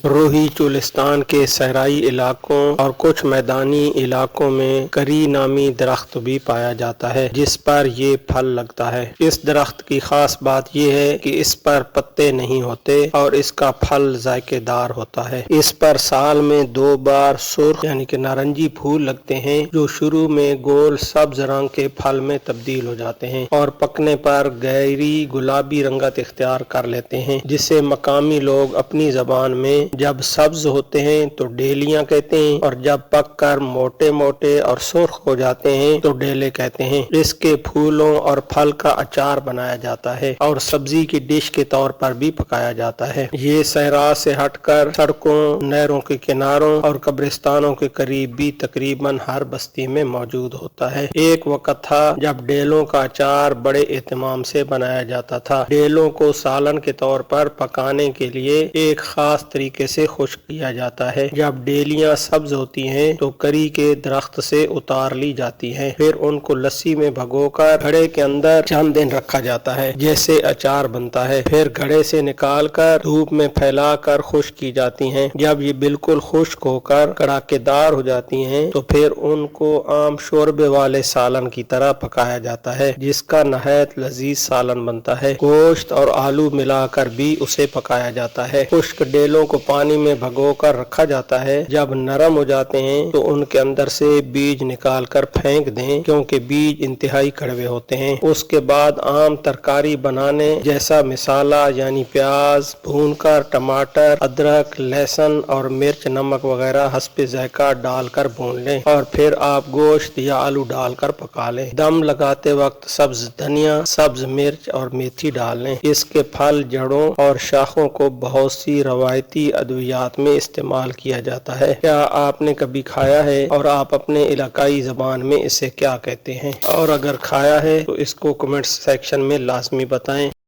روہی چولستان کے صحرائی علاقوں اور کچھ میدانی علاقوں میں کری نامی درخت بھی پایا جاتا ہے جس پر یہ پھل لگتا ہے۔ اس درخت کی خاص بات یہ ہے کہ اس پر پتے نہیں ہوتے اور اس کا پھل ذائقے دار ہوتا ہے۔ اس پر سال میں 2 بار سرخ یعنی کہ نارنجی پھول لگتے ہیں جو شروع میں گول سبز رنگ کے پھل میں تبدیل ہو جاتے ہیں اور پکنے پر گہری گلابی رنگت اختیار کر لیتے ہیں، جسے مقامی لوگ اپنی زبان میں جب سبز ہوتے ہیں تو ڈیلیاں کہتے ہیں اور جب پک کر موٹے موٹے اور سرخ ہو جاتے ہیں تو ڈیلے کہتے ہیں۔ اس کے پھولوں اور پھل کا اچار بنایا جاتا ہے اور سبزی کی ڈش کے طور پر بھی پکایا جاتا ہے۔ یہ صحرا سے ہٹ کر سڑکوں، نہروں کے کناروں اور قبرستانوں کے قریب بھی تقریباً ہر بستی میں موجود ہوتا ہے۔ ایک وقت تھا جب ڈیلوں کا اچار بڑے اہتمام سے بنایا جاتا تھا۔ ڈیلوں کو سالن کے طور پر پکانے کے لیے ایک خاص طریقے سے خشک کیا جاتا ہے۔ جب ڈیلیاں سبز ہوتی ہیں تو کری کے درخت سے اتار لی جاتی ہیں، پھر ان کو لسی میں بھگو کر گھڑے کے اندر چند دن رکھا جاتا ہے جیسے اچار بنتا ہے، پھر گھڑے سے نکال کر دھوپ میں پھیلا کر خشک کی جاتی ہیں۔ جب یہ بالکل خشک ہو کر کڑاکے دار ہو جاتی ہیں تو پھر ان کو عام شوربے والے سالن کی طرح پکایا جاتا ہے جس کا نہایت لذیذ سالن بنتا ہے۔ گوشت اور آلو ملا کر بھی اسے پکایا جاتا ہے۔ خشک ڈیلوں کو پانی میں بھگو کر رکھا جاتا ہے، جب نرم ہو جاتے ہیں تو ان کے اندر سے بیج نکال کر پھینک دیں کیونکہ بیج انتہائی کڑوے ہوتے ہیں۔ اس کے بعد عام ترکاری بنانے جیسا مسالہ یعنی پیاز بھون کر، ٹماٹر، ادرک، لہسن اور مرچ، نمک وغیرہ حسب ذائقہ ڈال کر بھون لیں اور پھر آپ گوشت یا آلو ڈال کر پکا لیں۔ دم لگاتے وقت سبز دھنیا، سبز مرچ اور میتھی ڈال لیں۔ اس کے پھل، جڑوں اور شاخوں کو بہت سی روایتی ادویات میں استعمال کیا جاتا ہے۔ کیا آپ نے کبھی کھایا ہے اور آپ اپنے علاقائی زبان میں اسے کیا کہتے ہیں؟ اور اگر کھایا ہے تو اس کو کمنٹ سیکشن میں لازمی بتائیں۔